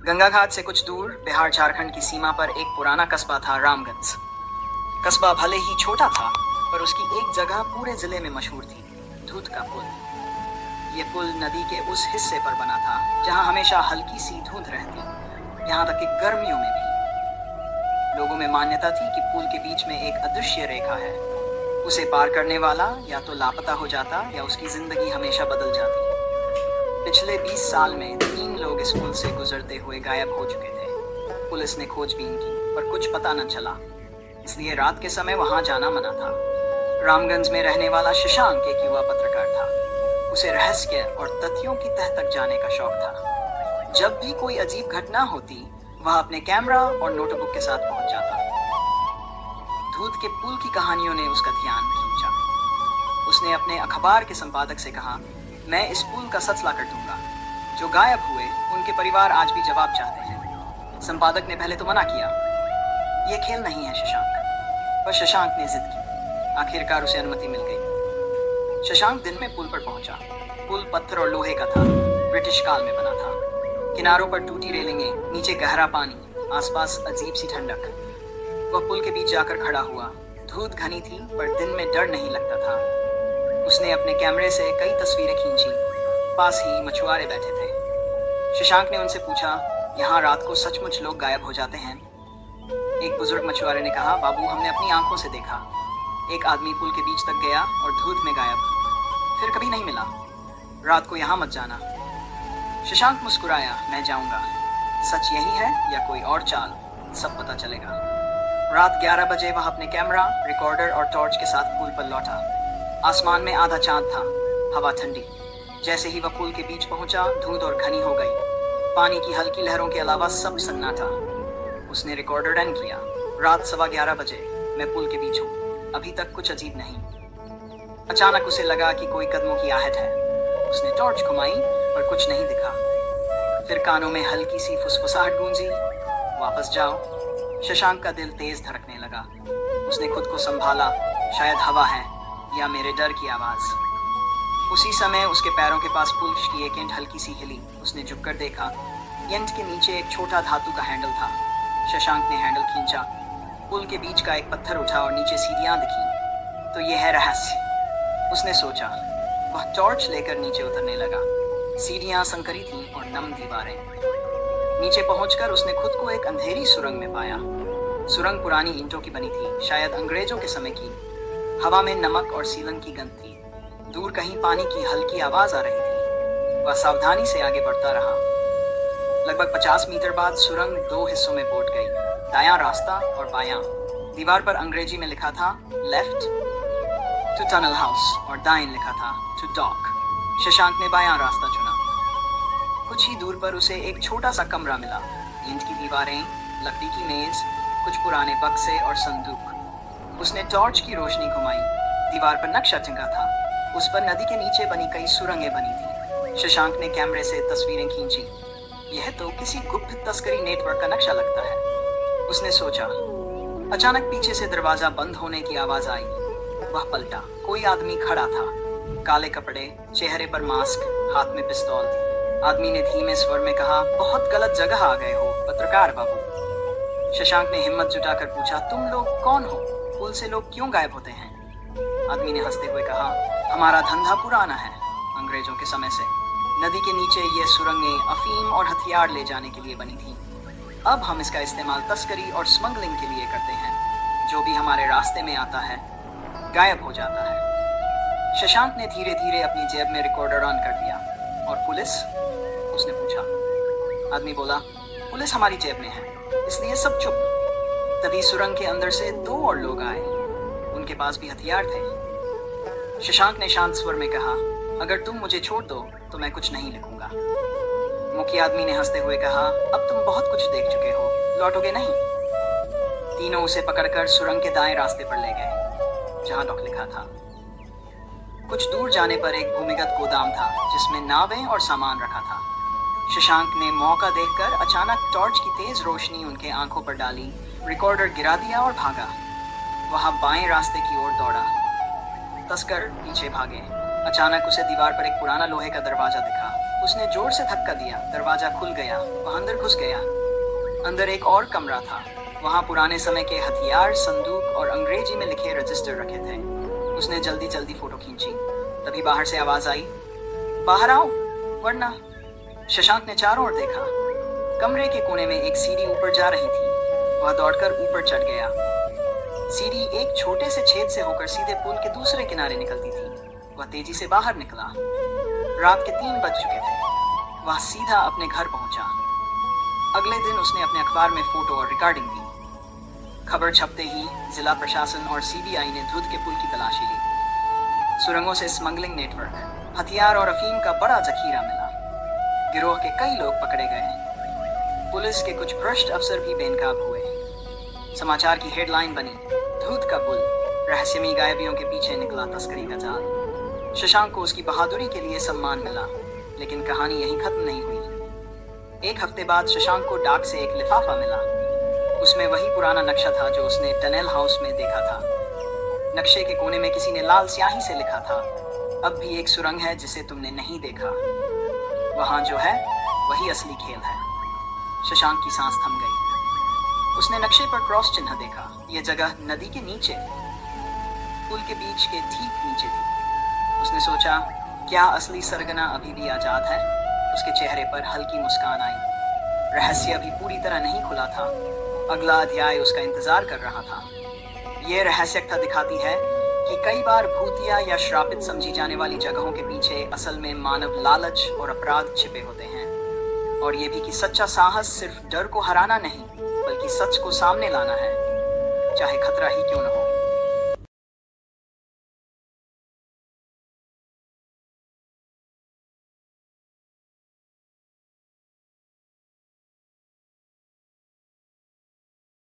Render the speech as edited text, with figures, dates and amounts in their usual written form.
गंगा घाट से कुछ दूर बिहार झारखंड की सीमा पर एक पुराना कस्बा था, रामगंज। कस्बा भले ही छोटा था, पर उसकी एक जगह पूरे जिले में मशहूर थी, धूत का पुल। ये पुल नदी के उस हिस्से पर बना था जहां हमेशा हल्की सी धुंध रहती, यहाँ तक कि गर्मियों में भी। लोगों में मान्यता थी कि पुल के बीच में एक अदृश्य रेखा है, उसे पार करने वाला या तो लापता हो जाता या उसकी जिंदगी हमेशा बदल जाती। पिछले 20 साल में 3 लोग इस पुल से गुजरते हुए गायब हो चुके थे। पुलिस ने खोजबीन की पर कुछ पता न चला, इसलिए रात के समय वहां जाना मना था। रामगंज में रहने वाला शशांक एक युवा पत्रकार था। उसे रहस्य और तथ्यों की तह तक जाने का शौक था। जब भी कोई अजीब घटना होती, वह अपने कैमरा और नोटबुक के साथ पहुंच जाता। धूत के पुल की कहानियों ने उसका ध्यान खींचा। उसने अपने अखबार के संपादक से कहा, मैं इस पुल का सच ला कर दूंगा। जो गायब हुए उनके परिवार आज भी जवाब चाहते हैं। संपादक ने पहले तो मना किया, यह खेल नहीं है शशांक, पर शशांक ने जिद की। आखिरकार उसे अनुमति मिल गई। शशांक दिन में पुल पर पहुंचा। पुल पत्थर और लोहे का था, ब्रिटिश काल में बना था। किनारों पर टूटी रेलिंगें, नीचे गहरा पानी, आसपास अजीब सी ठंडक। वह पुल के बीच जाकर खड़ा हुआ। धूप घनी थी, पर दिन में डर नहीं लगता था। उसने अपने कैमरे से कई तस्वीरें खींची। पास ही मछुआरे बैठे थे। शशांक ने उनसे पूछा, यहाँ रात को सचमुच लोग गायब हो जाते हैं? एक बुजुर्ग मछुआरे ने कहा, बाबू, हमने अपनी आंखों से देखा। एक आदमी पुल के बीच तक गया और धूप में गायब, फिर कभी नहीं मिला। रात को यहाँ मत जाना। शशांक मुस्कुराया, मैं जाऊंगा। सच यही है या कोई और चाल, सब पता चलेगा। रात 11 बजे वह अपने कैमरा, रिकॉर्डर और टॉर्च के साथ पुल पर लौटा। आसमान में आधा चांद था, हवा ठंडी। जैसे ही वह पुल के बीच पहुंचा, धुंध और घनी हो गई। पानी की हल्की लहरों के अलावा सब सन्नाटा। उसने रिकॉर्डर रन किया। रात 11:15 बजे, मैं पुल के बीच हूँ, अभी तक कुछ अजीब नहीं। अचानक उसे लगा कि कोई कदमों की आहट है। उसने टॉर्च घुमाई पर कुछ नहीं दिखा। फिर कानों में हल्की सी फुसफुसाहट गूंजी, वापस जाओ। शशांक का दिल तेज धड़कने लगा। उसने खुद को संभाला, शायद हवा है या मेरे डर की आवाज। उसी समय उसके पैरों के पास पुल की एक एंड हल्की सी हिली। उसने झुककर देखा। एंड के नीचे एक छोटा धातु का हैंडल था। शशांक ने हैंडल खींचा। पुल के बीच का एक पत्थर उठा और नीचे सीढ़ियां दिखी। तो यह है रहस्य, उसने सोचा। वह टॉर्च लेकर नीचे उतरने लगा। सीढ़ियां संकरी थीं और नम दीवारें। नीचे पहुंचकर उसने खुद को एक अंधेरी सुरंग में पाया। सुरंग पुरानी ईंटों की बनी थी, शायद अंग्रेजों के समय की। हवा में नमक और सीलन की गंध थी। दूर कहीं पानी की हल्की आवाज आ रही थी। वह सावधानी से आगे बढ़ता रहा। लगभग 50 मीटर बाद सुरंग 2 हिस्सों में बंट गई, दायां रास्ता और बायां। दीवार पर अंग्रेजी में लिखा था, लेफ्ट टू टनल हाउस, और दाएं लिखा था, टू डॉक। शशांक ने बायां रास्ता चुना। कुछ ही दूर पर उसे एक छोटा सा कमरा मिला। ईंट की दीवारें, लकड़ी की मेज, कुछ पुराने बक्से और संदूक। उसने टॉर्च की रोशनी घुमाई। दीवार पर नक्शा टंगा था। उस पर नदी के नीचे बनी कई सुरंगें बनी थी। शशांक ने कैमरे से तस्वीरें खींची। यह तो किसी गुप्त तस्करी नेटवर्क का नक्शा लगता है, उसने सोचा। अचानक पीछे से दरवाजा बंद होने की आवाज आई। वह पलटा। कोई आदमी खड़ा था, काले कपड़े, चेहरे पर मास्क, हाथ में पिस्तौल। आदमी ने धीमे स्वर में कहा, बहुत गलत जगह आ गए हो पत्रकार बाबू। शशांक ने हिम्मत जुटाकर पूछा, तुम लोग कौन हो? पुल से लोग क्यों गायब होते हैं? आदमी ने हंसते हुए कहा, हमारा धंधा पुराना है, अंग्रेजों के समय से। नदी के नीचे ये सुरंगें अफीम और हथियार ले जाने के लिए बनी थी। अब हम इसका इस्तेमाल तस्करी और स्मगलिंग के लिए करते हैं। जो भी हमारे रास्ते में आता है गायब हो जाता है। शशांक ने धीरे धीरे अपनी जेब में रिकॉर्डर ऑन कर दिया। और पुलिस? उसने पूछा। आदमी बोला, पुलिस हमारी जेब में है, इसलिए सब चुप। तभी सुरंग के अंदर से 2 और लोग आए। उनके पास भी हथियार थे। शशांक ने शांत स्वर में कहा, अगर तुम मुझे छोड़ दो तो मैं कुछ नहीं लिखूंगा। मुखिया आदमी ने हंसते हुए कहा, अब तुम बहुत कुछ देख चुके हो, लौटोगे नहीं? तीनों उसे पकड़कर सुरंग के दाएं रास्ते पर ले गए, जहां डॉक लिखा था। कुछ दूर जाने पर एक भूमिगत गोदाम था, जिसमें नावें और सामान रखा था। शशांक ने मौका देखकर अचानक टॉर्च की तेज रोशनी उनके आंखों पर डाली, रिकॉर्डर गिरा दिया और भागा। वहां बाएं रास्ते की ओर दौड़ा। तस्कर पीछे भागे। अचानक उसे दीवार पर एक पुराना लोहे का दरवाजा दिखा। उसने जोर से धक्का दिया, दरवाजा खुल गया, वह अंदर घुस गया। अंदर एक और कमरा था। वहां पुराने समय के हथियार, संदूक और अंग्रेजी में लिखे रजिस्टर रखे थे। उसने जल्दी जल्दी फोटो खींची। तभी बाहर से आवाज आई, बाहर आओ वरना। शशांक ने चारों ओर देखा। कमरे के कोने में एक सीढ़ी ऊपर जा रही थी। वह दौड़कर ऊपर चढ़ गया। सीढ़ी एक छोटे से छेद से होकर सीधे पुल के दूसरे किनारे निकलती थी। वह तेजी से बाहर निकला। रात के 3 बज चुके थे। वह सीधा अपने घर पहुंचा। अगले दिन उसने अपने अखबार में फोटो और रिकॉर्डिंग दी। खबर छपते ही जिला प्रशासन और सीबीआई ने धुत के पुल की तलाशी ली। सुरंगों से स्मगलिंग नेटवर्क, हथियार और अफीम का बड़ा जखीरा मिला। गिरोह के कई लोग पकड़े गए। पुलिस के कुछ भ्रष्ट अफसर भी बेनकाब हुए। समाचार की हेडलाइन बनी, धूत का पुल, रहस्यमयी गायबियों के पीछे निकला तस्करी का जाल। शशांक को उसकी बहादुरी के लिए सम्मान मिला, लेकिन कहानी यहीं खत्म नहीं हुई। 1 हफ्ते बाद शशांक को डाक से एक लिफाफा मिला। उसमें वही पुराना नक्शा था जो उसने टनल हाउस में देखा था। नक्शे के कोने में किसी ने लाल स्याही से लिखा था, अब भी एक सुरंग है जिसे तुमने नहीं देखा। वहां जो है वही असली खेल है। शशांक की सांस थम गई। उसने नक्शे पर क्रॉस चिन्ह देखा। यह जगह नदी के नीचे, पुल के बीच के ठीक नीचे थी। उसने सोचा, क्या असली सरगना अभी भी आजाद है? उसके चेहरे पर हल्की मुस्कान आई। रहस्य अभी पूरी तरह नहीं खुला था। अगला अध्याय उसका इंतजार कर रहा था। यह रहस्यकथा दिखाती है कि कई बार भूतिया या श्रापित समझी जाने वाली जगहों के पीछे असल में मानव लालच और अपराध छिपे होते हैं। और ये भी कि सच्चा साहस सिर्फ डर को हराना नहीं, बल्कि सच को सामने लाना है, चाहे खतरा ही क्यों न हो।